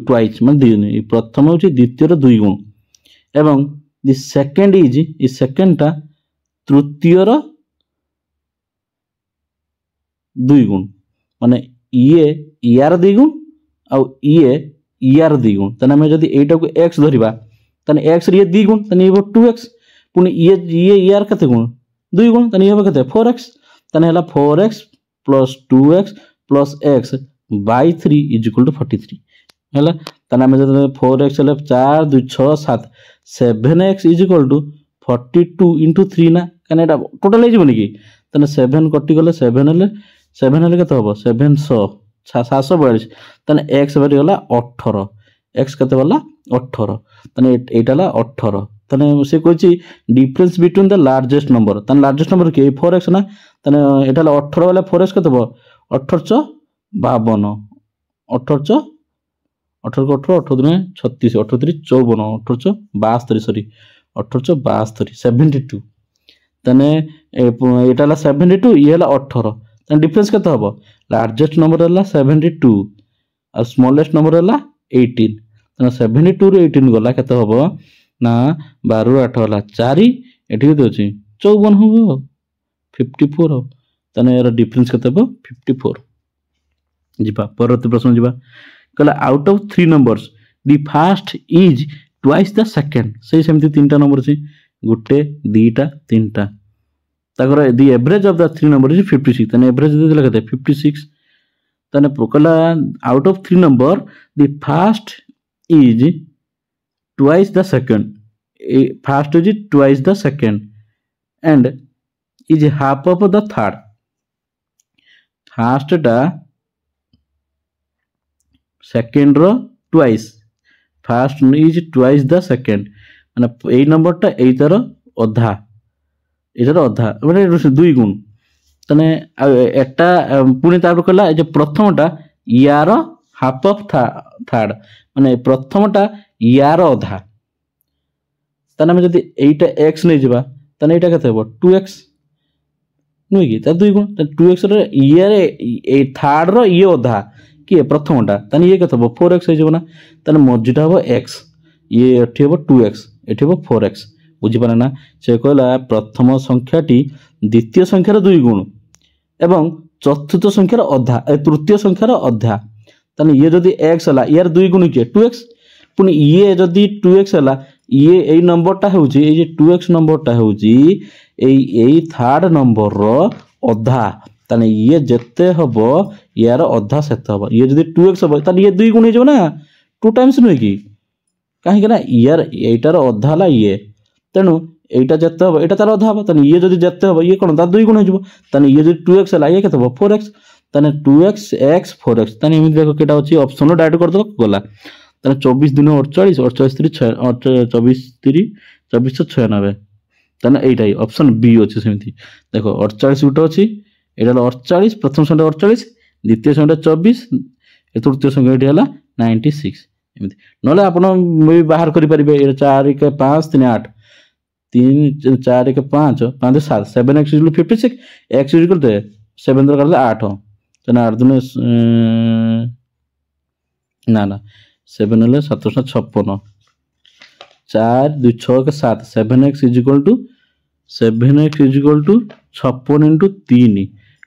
ट्वाइस माने प्रथम होची द्वितीयर 2 गुण एवं द सेकंड इज ए सेकंडटा तृतीयर 2 गुण माने ये यार 2 गुण आ ये यार 2 गुण तने हम जदी एटा को x धरिबा तने x रे 2 गुण तने ये 2x पुनी ये यार कते गुण 2 गुण तने ये कते 4x तने हला 4x plus 2x plus x by 3 is equal to 43 हला तने हम जदी 4x हला 4 2 6 7 7x is equal to 42 into 3 ना कने एटा टोटल हे जबनी की तने 7 कटि गले 7 हले कते हबो 700 742 तने x बारी गला 18 x कते वाला 18 तने एटा ला 18 तने से कहछि difference between the largest number तने लार्जेस्ट नंबर के 4x ना तने एटा ला 18 वाला 4x कते हबो 1852 18 18 को 18 18 दुने 36 18 3 54 1862 सॉरी 1862 72 तने एटा ला 72 ये ला 18 तने डिफरेंस कते हबो लार्जेस्ट नंबर हला 72 और स्मॉलेस्ट नंबर हला 18 तने 72 रे 18 गला कते हबो ना 12 8 हला 4 एठी कते अछि 54 हबो 54 हो तने यार डिफरेंस कते हबो 54 जिबा परवर्ती प्रश्न जिबा कहला out of 3 numbers the first is twice the second से सेमती तीनटा नंबर अछि गुटे दीटा तीनटा ताकर the average of the 3 number is 56 तने एवरेज दे देला कते 56 तने कहला out of 3 number the first is twice the second first is twice the second and is half of the third first टा सेकंड रो twice first is twice the second माने ए number टा एतर अधा माने 2 गुण तने एटा पुनी तापर कहला जे प्रथमटा यार हाफ ऑफ थर्ड माने प्रथमटा यार अधा तने हम जदी एटा x नै जिबा तने एटा कते हो 2x नुई की त 2 गुण 2x रे ये ए थर्ड रो ये अधा कि प्रथमटा तने ये कते हो 4x हे जबना तने मझिटा हो x ये एठी हो 2x एठी हो 4x बुझी पाना ना से कहला प्रथम संख्याटी द्वितीय संख्यार 2 गुण एवं चतुर्थ संख्यार अधा तृतीय संख्यार अधा तने ये जदी x हला यार 2 गुण के 2x पुनी ये जदी 2x हला ये ए नंबरटा होउची ए जे 2x नंबरटा होउची ए थर्ड नंबर रो अधा तने ये जत्ते हबो यार अधा सेते हबो ये जदी 2x हबो तने ये 2 गुण हे जो ना 2 टाइम्स नय की काहे के ना यार एटार अधा हला ये तेनु एटा जत्ते हबो एटा तार अधा हबो तने ये जदी जत्ते हबो ये कोन ता 2 गुण हे जो तने ये जदी 2x हला ये केते हबो 4x तने 2x x 4x तने एमि देखो केटा अछि ऑप्शन रो डायरेक्ट कर दो गला तने 24 दिन 48 48 3 24 3 2496 तने एटा ही ऑप्शन बी अछि सेमति देखो 48 गुट अछि एटा 48 प्रथम संख्या 48 द्वितीय संख्या 24 तृतीय संख्या एटा हला 96 एमति नले आपण भी बाहर करि परिबे 4 1 5 3 8 3 4 1 5 5 7 7x 56 x 7 कर 8 तने 8 दिन ना 7 हले 756 4 2 6 के 7 7x is equal to 7x is equal to 56 into 3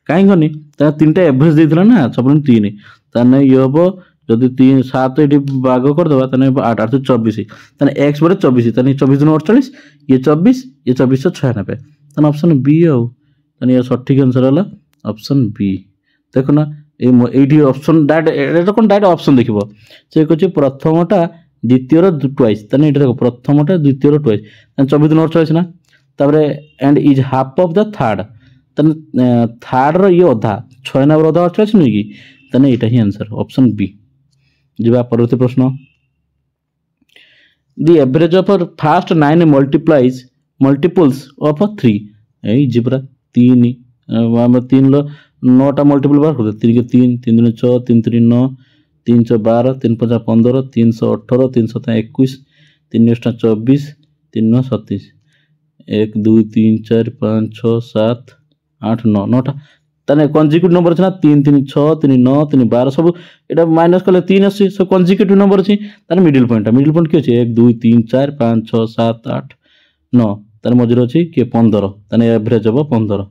काई गनी ता तीनटा एवरेज देथिला ना 56 3 तने ये हबो जदि 7 ये भाग करदे तेने 8 8 24 तेने x बटे 24 तेने 24 दूनी 48 ये 24 ये 2496 तेने ऑप्शन बी आउ तेने ये सठिक आंसर होला ऑप्शन बी। देखो ना ये ऑप्शन डायरेक्ट कौन डायरेक्ट ऑप्शन देखिबो से कहछि प्रथमटा द्वितीय रो ट्वाइस तेने देखो प्रथमटा द्वितीय रो ट्वाइस तेने 24 दूनी 48 ना तापरे and is half of the third तेने थर्ड रो ये अधा 6 ना अधा 48 नुई कि तेने एटा ही आंसर ऑप्शन बी। जीवा परवर्ती प्रश्न the average of first 9 multiples of 3 AE zebra 3 हम 3 लो 9 टा मल्टीपल बार करते 3 के 3 3 दूनी 6 3 3 9 3 6 12 3 5 15 318 3 7 21 3 8 24 3 9 37 1 2 3 4 5 6 7 8 9 9टा ताने कंजिक्यूटिव नंबर अछि ना 3 3 6 3 9 3 12 सब एटा माइनस कले 3 अछि सब कंजिक्यूटिव नंबर अछि ताने मिडिल पॉइंट की अछि 1 2 3 4 5 6 7 8 9 ताने मझिर अछि के 15 ताने एवरेज हो 15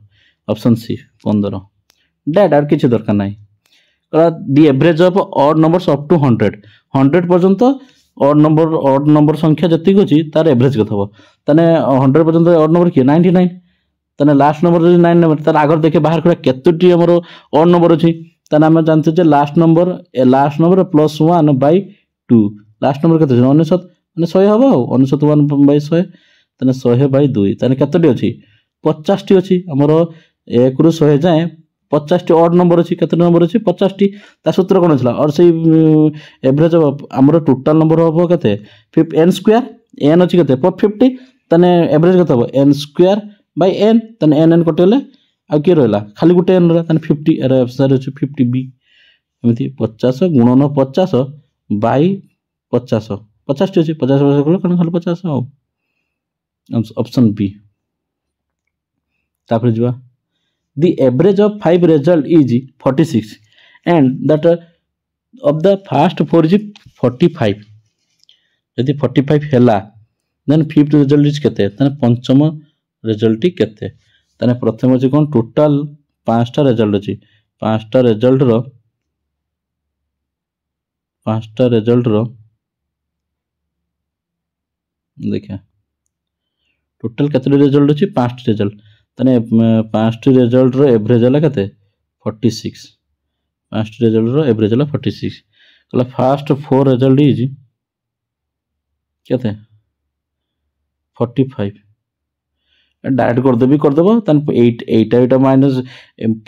ऑप्शन सी 15 डेट आर किछि दरकार नाही कला the average of odd numbers up to 100 100 पर्यंत ऑड नंबर संख्या जति अछि तार एवरेज कत हो ताने 100 पर्यंत ऑड नंबर के 99 ताने लास्ट नंबर जो 9 नंबर तार आगर देखे बाहर करा केतोटी हमरो ऑड नंबर अछि ताने हम जानते जे last number plus 1 by 2 last number केते 99 माने 100 हबो 99 1 बाय 100 ताने 100 बाय 2 ताने केतोटी अछि 50 टी अछि हमरो 1 रु 100 जाए 50 टी ऑड नंबर अछि केते नंबर अछि 50 टी ता सूत्र कोन छला और से एवरेज हमरो टोटल नंबर हबो केते n स्क्वायर n अछि केते 50 ताने एवरेज केते हबो n स्क्वायर बाय n तने n कटेले आ के रहला खाली गुटे n रा तने 50 एरा आंसर अछि 50 बी एमिति 50 गुणन 50 बाय 50 50 टी अछि 50 50 कलो कन खाली 50 हो ऑप्शन बी। तापर जवा the average of 5 result is 46 and that of the first 4 is 45 यदि 45 हैला देन फिफ्थ रिजल्ट इज केते तने पंचम रिजल्ट केते तने प्रथम अछि कोन टोटल 5टा रिजल्ट अछि 5टा रिजल्ट रो देखा टोटल केते रिजल्ट अछि 5 रिजल्ट तने 5 रिजल्ट रो एवरेज हला केते 46 5 रिजल्ट रो एवरेज हला 46 कला फर्स्ट 4 रिजल्ट इज केते 45 डायरेक्ट कर देबो तन 8 8 माइनस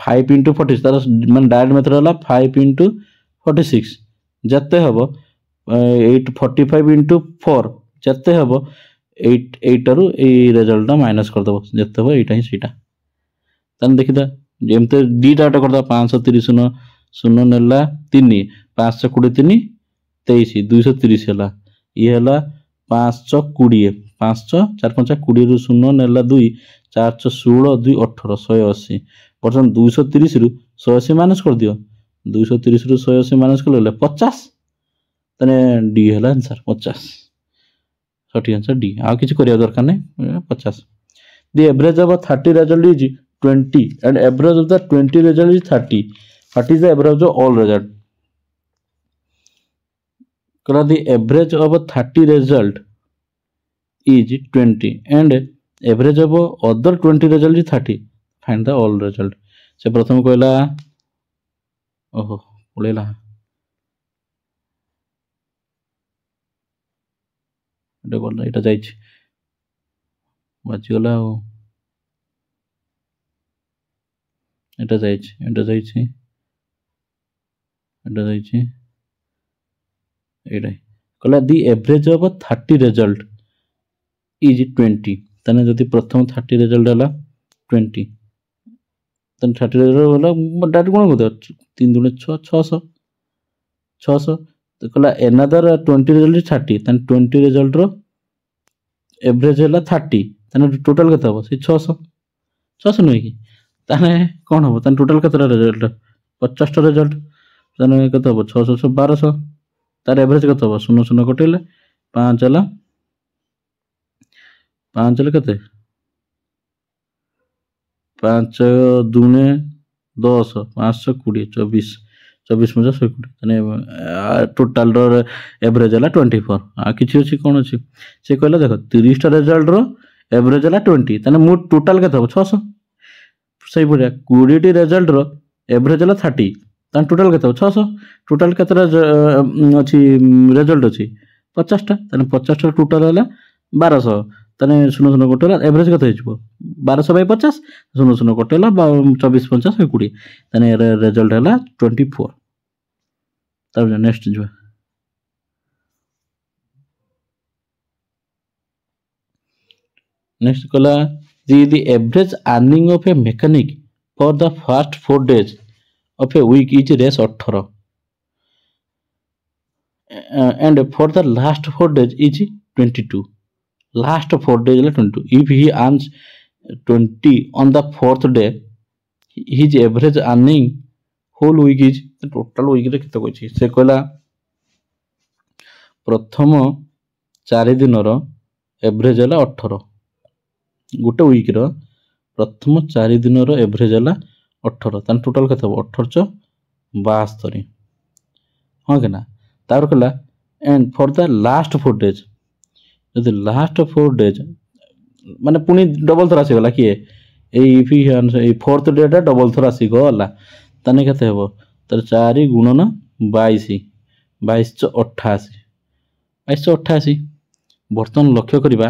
5 into 40 तार माने डायरेक्ट मेथड हला 5 into 46 जत्ते हबो 8 45 into 4 जत्ते हबो 8 8 रु ए रिजल्ट माइनस कर देबो जत्ते हबो एटा ही सीटा तन देखिदा जेमते डीटा कर दा 530 0 नेला 3 523 23 230 हला ये हला 520 5 4 5 20 रु 0 नेला 2 4 16 2 18 180 परसेंट 230 रु 180 माइनस कर दियो 230 रु 180 माइनस कर ले 50 तने डी हला आंसर 50 सठी आंसर डी आ किछ करिया दरकार नै 50 the average of 30 result is 20 and average of the 20 result is 30 is the average of all result कला the average of 30 result is 20 and average of other 20 result is 30 find the all result से प्रथम कहला ओहो पळेला एटा बोल एटा जाई छी बाजी गला ओ एटा जाई छी एटा जाई छी एटा जाई छी एटा कहला the average of 30 result is 20 तने जति प्रथम 30 रिजल्ट हला 20 तने 30 रिजल्ट हला डायरेक्ट कोन होता 3 2 6 600 तो कहला अनदर 20 रिजल्ट 30 तने 20 रिजल्ट रो एवरेज हला 30 तने टोटल केते हो से 600 नै कि तने कोन हो तने टोटल केते रिजल्ट 50 टा रिजल्ट तने केते हो 600 1200 तार एवरेज केते हो 0 0 कटेले 5 हला 5 ले केते 5 2 10 520 24 24 50 120 ତାନେ ଟୋଟାଲ ର ଏଭରେଜ ହେଲା 24 ଆଉ କିଛି ଅଛି କଣ ଅଛି ସେ କହିଲା ଦେଖ 30 ଟା ରେଜଲ୍ଟ ର एवरेज है 20 ताने मु टोटल के 600 सही बढ़िया 20 टी रिजल्ट रो एवरेज है 30 ताने टोटल के 600 टोटल के अछि रिजल्ट अछि 50 टा ताने 50 टा टोटल है 1200 ताने सुनो सुनो गोटे एवरेज के हिजबो 1200 बाय 50 सुनो सुनो गोटे 24 50 20 ताने रिजल्ट है 24 तब नेक्स्ट जो नेक्स्ट कला the average earning of a mechanic for the first 4 days of a week is रेस 18 and for the last 4 days is 22 last 4 days is 22 if he earns 20 on the 4th day his average earning whole week is total week रे केते कोछि से कहला प्रथम 4 दिन रो average है 18 गोटे week रो प्रथम 4 दिन रो एवरेज है 18 तान टोटल केते 18 72 हां के ना तार कहला and for the last 4 days यदि लास्ट 4 डेज माने पुनी डबल थर आसी गला कि ए फी ए फोर्थ डे टा डबल थर आसी गला ताने केते हेबो तर 4 गुणन 22 2288 2288 बर्तन लक्ष्य करिबा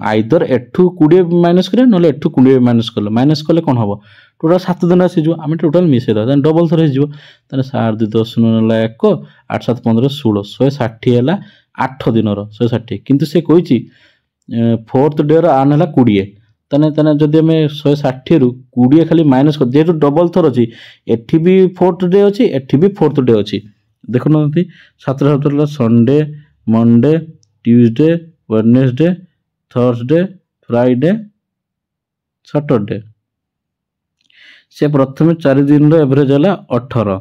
आइदर एठू 20 माइनस करे नले एठू 20 माइनस कले कोन हबो टोटल 7 दिन आसी जो आमे टोटल मिसे द देन डबल थरे हिजो तने 7 2 10 नला 1 8 7 15 16 160 हैला 8 दिन रो 160 किंतु से कहिची फोर्थ डे रो आन हैला 20 तने तने जदि हमें 160 रु 20 खाली माइनस कर जेतु डबल थर अछि एठी भी फोर्थ डे अछि एठी भी फोर्थ डे अछि देखो नथि 7 7 Sunday Monday Tuesday Wednesday Thursday Friday Saturday से प्रथम 4 दिन रो एवरेज है 18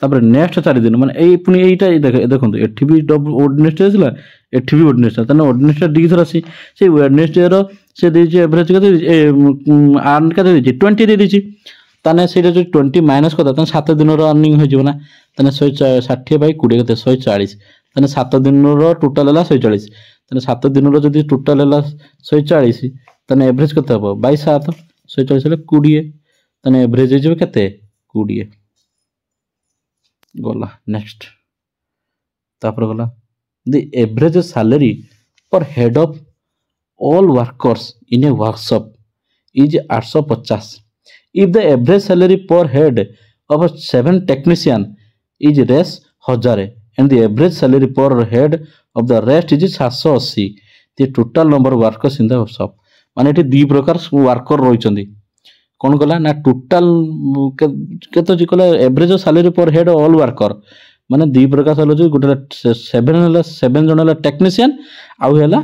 तापर नेक्स्ट 4 दिन माने एई पुनी एईटा देखंतु एठी भी डबल वेडनेसडे आसला एठी भी वेडनेसडे तने वेडनेसडे डी थर आसी से वेडनेसडे रो से देछि एवरेज के अर्न के देछि 20 दे देछि तने सेटा जो 20 माइनस करता तने 7 दिन रो अर्निंग हो जिवना तने 160 बाय 20 के 140 तने 7 दिन रो टोटल हला 140 तने 7 दिन रो जदी टोटल हला 140 तने एवरेज कते हबो 22 7 140 हला 20 तने एवरेज हे जबे कते 20 गोला नेक्स्ट तापर गोला द एवरेज सैलरी पर head of all workers in A workshop is 850 if the average salary per head of 7 technician is रेस 1000 and the average salary per head of the rest is 780 the total number of workers in the shop माने एठी दि प्रकार worker रहिचंदी कोन कला ना total केतो जी कला average salary पर head all worker माने दि प्रकार सैलरी गोटे 7 जन हला टेक्नीशियन आउ हला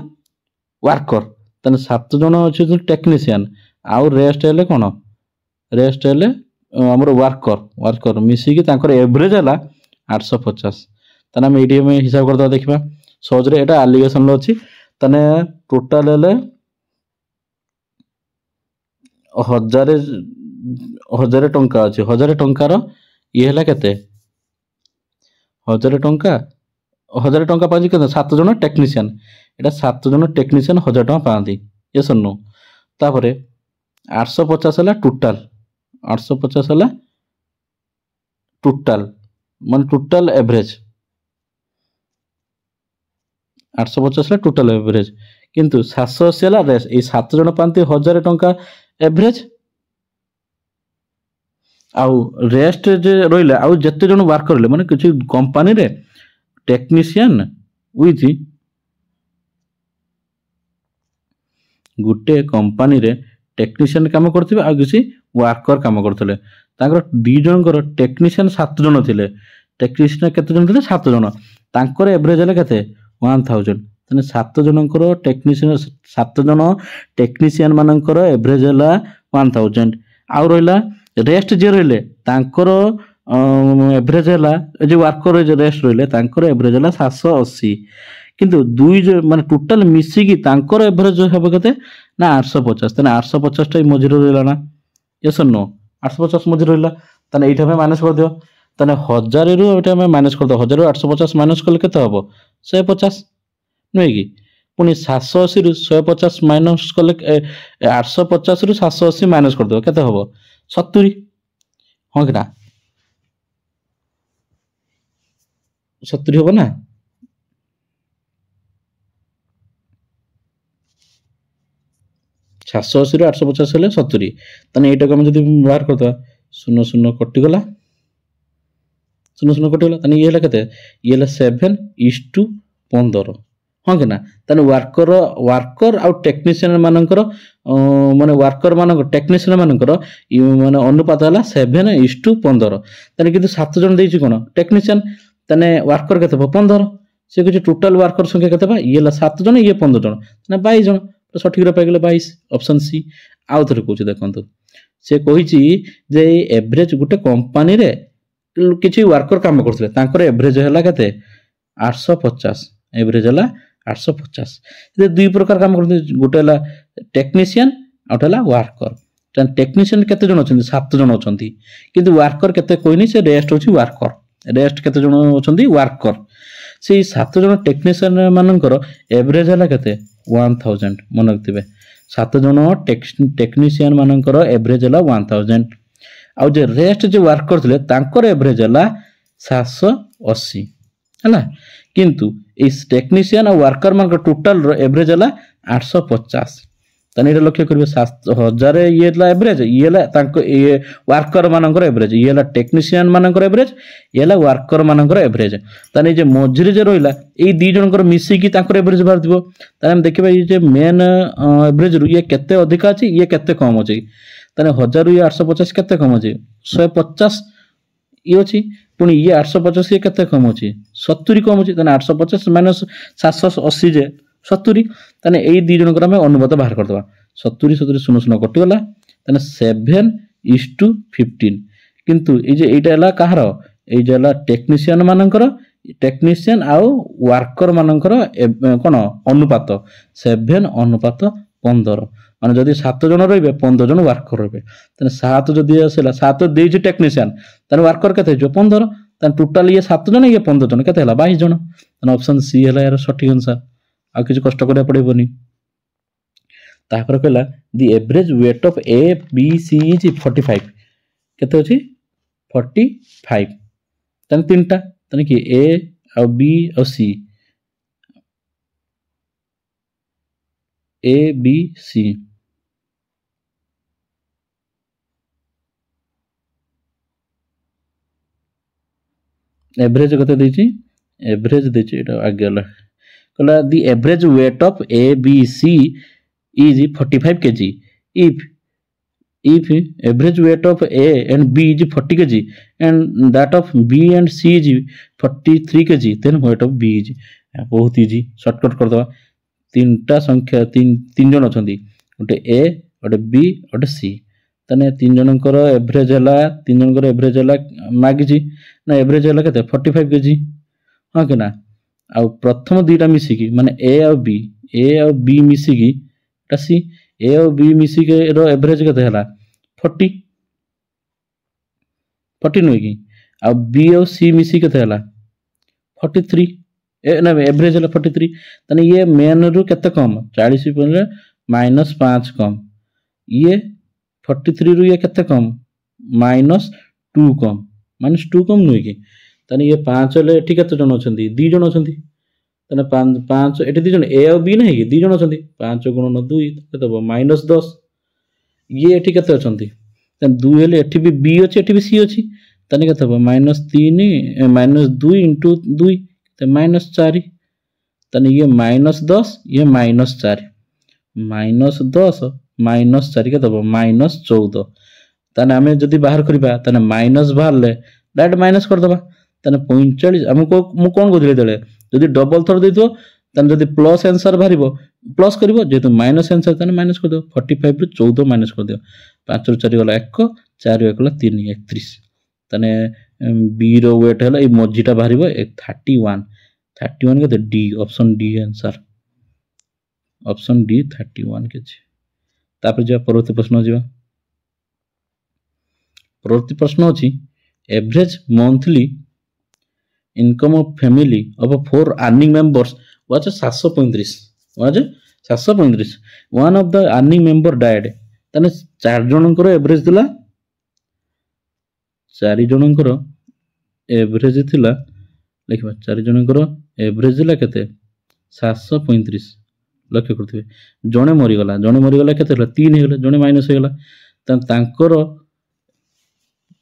वर्कर तने 7 जन अछि टेक्नीशियन आउ रेस्ट हेले कोन रेस्ट हेले हमर वर्कर मिसी कि तांकर एवरेज हला 850 तने हम एडी में हिसाब करदा देखबा सहज रे एटा एलिगेशन लो अछि तने टोटल हेले 1000 टंका अछि 1000 टंका रो ये हला केते 1000 टंका पाजी केते 7 जन टेक्नीशियन एटा 7 जन टेक्नीशियन 1000 टंका पांदी ये सुनो तापरे 850 हला टोटल 850 हला टोटल मान टोटल एवरेज 850 हला टोटल एवरेज किंतु 780 हला रेस ए 7 जन पांती 1000 टंका एवरेज आउ रेस्ट जे रोइला आउ जत्ते जन वर्कर ले माने किछि कंपनी रे टेक्नीशियन विथ गुटे कंपनी रे टेक्नीशियन काम करथिबे आ किछि वर्कर काम करथले तांकर दि जनकर टेक्नीशियन 7 जन थिले टेक्नीशियन केते जन थिले 7 जन तांकर एवरेज हला केते 1000 तने 7 जनकर टेक्नीशियन 7 जन टेक्नीशियन मानकर एवरेज हला 1000 आ रोइला रेस्ट जे रोइले तांकर एवरेज हला जे वर्कर जे रेस्ट रोइले तांकर एवरेज हला 780 किंतु दुई माने टोटल मिसी की तांकर एवरेज हेबो केते ना 850 तने 850 टा मझिरो रहला ना यस नो 850 मझिरो रहला तने एठा में माइनस कर दियो ताने 1000 रु एटा हम माइनस कर दो 1000 रु 850 माइनस कले केते हबो 150 नुहे कि पुनी 780 रु 150 माइनस कले 850 रु 780 माइनस कर दो केते हबो 70 हां कि ना 70 हबो ना 780 रु 850 हेले 70 ताने एटा को हम जदी बाहर करता 0 0 कटि गला 0 0 कटि गला ताने ये हेला केते ये हेला 7:15 हां कि ना ताने वर्कर आउ टेक्नीशियन मानकर माने वर्कर मानकर टेक्नीशियन मानकर माने अनुपात हला 7:15 ताने किंतु 7 जन देछि कोन टेक्नीशियन ताने वर्कर केते 15 से कुछ टोटल वर्कर संख्या केते बा ये 7 जन ये 15 जन ना 22 जन तो सठिक रे पाइगले 22 ऑप्शन सी आउ थरे कहूछ देखंतु से कहिछि जे एवरेज गुटे कंपनी रे किछि वर्कर काम करथले तांकर एवरेज हला केते 850 एवरेज हला 850 जे दुई प्रकार काम करथले गुटे हला टेक्नीशियन आउट हला वर्कर तन टेक्नीशियन केते जन अछंती 7 जन अछंती किंतु वर्कर केते कोइनी से रेस्ट होछि वर्कर रेस्ट केते जन अछंती वर्कर से 7 जन टेक्नीशियन मानकर एवरेज हला केते 1000 मन रखिबे 7 जन टेक्नीशियन मानकर एवरेज हला 1000 आउ जे रेस्ट जे वर्कर थिले तांकर एवरेज हला 780 हला किंतु इस टेक्नीशियन और वर्कर मान टोटल रो एवरेज हला 850 तने एटा लक्ष्य करिवे 7000 ये ला एवरेज ये ला तांको ये वर्कर मानकर एवरेज ये ला टेक्नीशियन मानकर एवरेज ये ला वर्कर मानकर एवरेज तने जे मझिरे जे रोइला ए दी जनकर मिसी की तांकर एवरेज बार दिबो तने हम देखिबा ये जे मेन एवरेज रु ये केते अधिक अछि ये केते कम अछि तने 1000 रु 850 केते कम अछि 150 ये अछि पुनी ये 850 ये केते कम अछि 70 कम अछि तने 850 माइनस 780 जे 70 तने एई दी जनकर हम अनुपात बाहर कर दबा 70 70 शून्य शून्य कटि गला तने 7:15 किंतु ए जे एटा हला कहार ए जे हला टेक्नीशियन मानकर टेक्नीशियन आउ वर्कर मानकर कोन अनुपात 7:15 माने जदी 7 जन रहबे 15 जन वर्कर रहबे तने 7 जदी आसेला 7 देछि टेक्नीशियन तने वर्कर केते जो 15 तने टोटल ये 7 जन ये 15 जन केते हला 22 जन तने ऑप्शन सी हला यार सठिक आंसर आ किछ कष्ट करिया पड़िबोनी तापर कहला the average weight of A B C is 45 केते अछि 45 तने तीनटा तने कि ए और बी और सी ए बी सी एवरेज कते देछि एवरेज देछि एटा आगे गला कहला the average weight of A B C is 45 kg if average weight of A and B is 40 kg and that of B and C is 43 kg then weight of B is बहुत easy shortcut कर दवा तीनटा संख्या तीन जन अछंती ओटे A ओटे B ओटे C तने तीन जनकर एवरेज हला तीन जनकर एवरेज हला मागी जी ना एवरेज हला केते 45 kg हां के ना आ प्रथम दुईटा मिसी की माने A और B मिसी की सी ए और बी मिसी के रो एवरेज केते हला 40 नुई की आ बी और सी मिसी केते हला 43 ए ना एवरेज हला 43 तने ये मेन रु केते कम 40 पले -5 कम ये 43 रु ये केते कम -2 कम -2 कम नुई की तने ये 5 ले एठी केते जन अछंती 2 जन अछंती तने 5 एठी 2 जन ए और बी नहीं कि 2 जन अछंती 5 गुणन 2 केते हो -10 ये एठी केते अछंती तने 2 हेले एठी भी बी अछि एठी भी सी अछि तने केते हो -3 -2 * 2 ते -4 तने ये -10 ये -4 -10 -4 केते हो -14 तने हमें जदी बाहर करबा तने माइनस बाहरले डायरेक्ट माइनस कर दबा तने 45 हमको मु कोन गोदिले देले जदी डबल थर देतो तने जदी प्लस आंसर भरिबो प्लस करबो जेतु माइनस आंसर तने माइनस कर दो 45 रु 14 माइनस कर दियो 5 रु 4 गला 1 4 रु 1 गला 3 31 तने बी रो वेट हला ए मझीटा भरिबो 31 के D option D answer option D 31 के छै तापर जे परवर्ती प्रश्न जिबा परवर्ती प्रश्न अछि average monthly income of family of 4 earning members was 735 one of the earning member died ताने 4 जनकर एवरेज थिला 4 जनकर एवरेज थिला लिखबा 4 जनकर एवरेज थिला केते 735 लक्ष्य करथिबे जणे मरिगला केते 3 हेगला जणे माइनस हेगला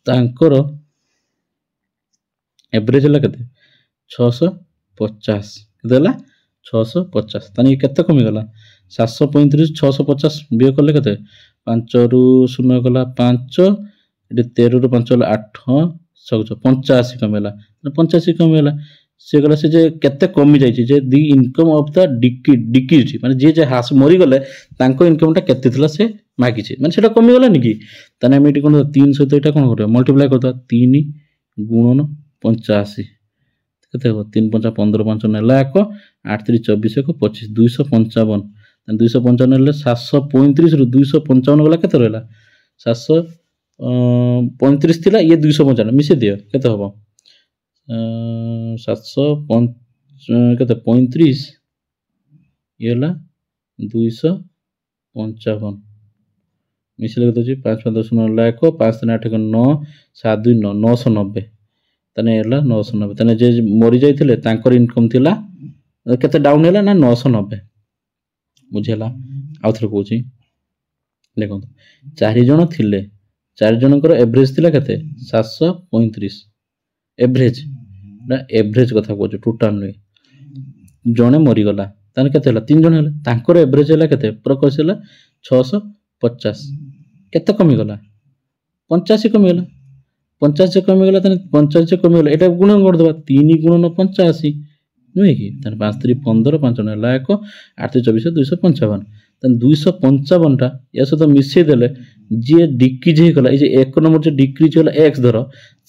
तांकर एवरेज है केते 650 केते हला 650 तानी केते कमी गला 735 650 बियो करले केते 5 रु 0 गला 5 एटी 13 रु 5 गला 8 85 कमेला 85 कमेला से गला से जे केते कमी जाई जे दी इनकम ऑफ द डिक्रीज माने जे हास मरी गले तांको इनकम टा केते थिला से मागी छे माने सेटा कमी गला नि की ताने हम एटी कोन 3 सहित एटा कोन करबा मल्टीप्लाई करता 3 गुणन 85 केते हो 3 5 15 5 नेला 1 8 3 24 1 25 255 255 नेले 735 रु 255 गला केते रहला 735 थिला ये 255 मिसे दियो केते होबो 705 केते 35 येला 255 मिसले केते छी 5 5 10 नेला 1 5 3 8 9 7 2 9 990 तने एला 990 तने जे मरि जाइथिले तांकर इनकम थिला केते डाउन हैला ना 990 बुझेला आउथरे कहूची देखो 4 जण थिले 4 जनकर एवरेज थिला केते 735 एवरेज ना एवरेज कथा कहूची टोटल नै जणे मरि गला तने केते हैला 3 जण हैला तांकर एवरेज हैला केते प्रकसला 650 केते कमी गला 85 कमी गला 85 कमी गला तने 85 कमी गला एटा गुणन कर दबा 3 गुणन 85 नुहे कि तने 5 3 15 5 नेला 1 8 24 255 तने 255 टा या सहित मिसे देले जे डिक्रीज हे गला ए जे 1 नंबर जे डिक्रीज होला x धर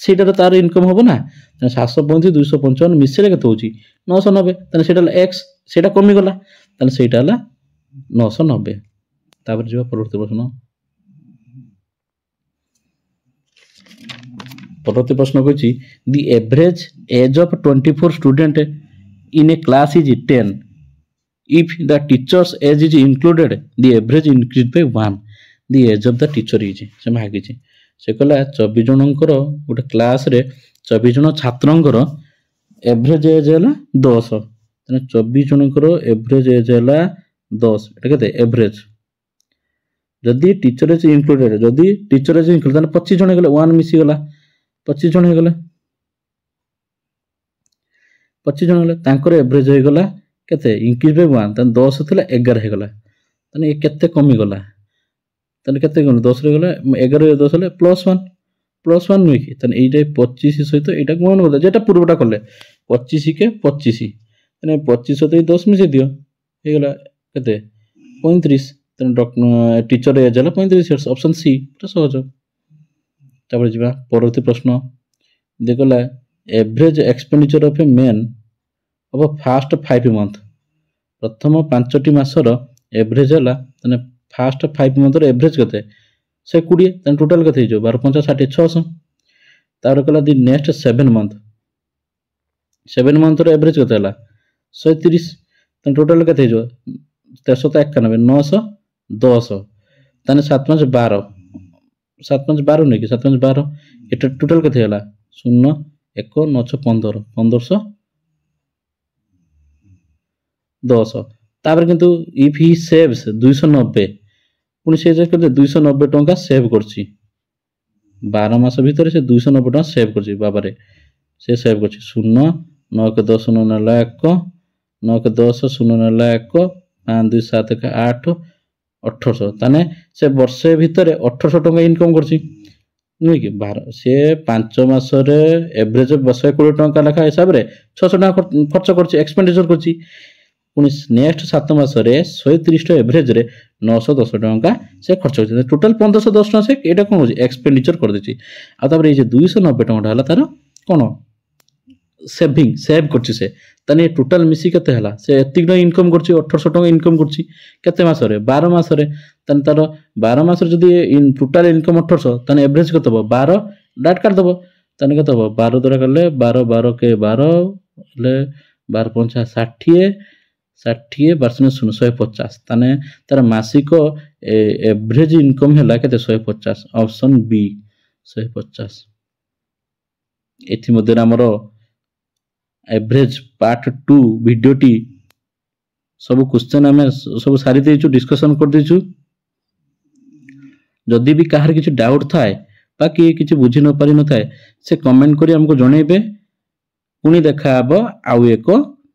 सेटा तार इनकम होबो ना तने 735 255 मिसेले केते होची 990 तने सेटा x सेटा कमी गला तने सेटा हला 990 तापर जेबा परवर्ती प्रश्न परवर्ती प्रश्न कहछि the average age of 24 student in a class is 10 if the teacher's age is included the average increase by 1 the age of the teacher is से मागी छी से कहला 24 जनकर गोटे क्लास रे 24 जन छात्रंकर एवरेज एज हला 10 तने 24 जनकर एवरेज एज हला 10 एटा केते एवरेज जदी टीचर इज इंक्लूडेड जदी टीचर इज इंक्लूडेड 25 जन गेले 1 मिसी गला 25 जन हेगले 25 जन हेगले तांकर एवरेज हे गला केते इंक्रीज बाय 1 तन 10 थिला 11 हे गला तने ए केते कमी गला तने केते गन 10 रे गला 11 रे 10 ले +1 नुई कि तने एटा 25 सहित एटा गुणन कर जेटा पूर्वटा करले 25 के 25 तने 25 सहित 10 मिसे दियो हे गला केते 35 तने टीचर एज हला 35 इयर्स ऑप्शन सी पूरा सहज तापर जिबा परवर्ती प्रश्न देखला average expenditure of a man of first 5 month प्रथम 5 मासर एवरेज हला तने फर्स्ट 5 मंथ रो एवरेज कते 120 तने टोटल कते जो 12 5 60 600 तार कला दी नेक्स्ट 7 मंथ रो एवरेज कते हला 130 तने टोटल कते जो 391 910 तने 7 5 12 7 5 12 नहीं कि 7 5 12 एटा टोटल कते हला 0 1 9 15 1510 तापर किंतु इफ ही सेव्स 290 पुनी से जे करते 290 टंका सेव करछि 12 मास भीतर से 290 टंका सेव करछि बाबा रे से सेव करछि 0 9 के 10 9 नेला 1 9 के 10 0 नेला 1 5 2 7 के 8 1800 ताने से वर्षे भीतर 1800 टंका इनकम करछि नुई कि 12 से 5 मास रे एवरेज 220 टंका लेखा हिसाब रे 600 टंका खर्च करछि एक्सपेंडिचर करछि पुनी नेक्स्ट 7 मास रे 130 टा एवरेज रे 910 टंका से खर्च करछि टोटल 1510 टंका से एटा कोन होछि एक्सपेंडिचर कर देछि आ तापर ए जे 290 टंका हला तार कोन सेव करछि से तने टोटल मिसी केते हला से एतिक न इनकम करछि 1800 टंका इनकम करछि केते मास रे 12 मास रे तने तार 12 मास रे जदी टोटल इनकम 1800 तने एवरेज केते हो 12 डाट काट दबो ତାହେଲେ କେତେ ହେବ 12 ଦ୍ୱାରା କଲେ 12 12 କେ 12 ହେଲେ 12 ପଞ୍ଚା 60 60 12 150 ତାହେଲେ ତାର ମାସିକ ଏଭରେଜ ଇନକମ୍ ହେଲା କେତେ 150 ଅପସନ୍ ବି 150। ଏଥିମଧ୍ୟରେ ଆମର एवरेज पार्ट 2 भिडियोटी सब क्वेश्चन आम सब सारी देचु डिस्कशन कर देचु। जदि भी कहार किसी डाउट थाए बा किसी बुझी न पारि न थाए से कमेंट करी हमको जनइबे। पुणी देखा हबो आउ एक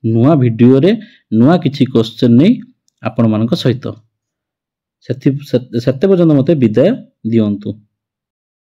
नुआ वीडियो रे नुआ किसी क्वेश्चन नहीं आपण मानक सहित। सेते पर्यंत मते विदाय दियंतु।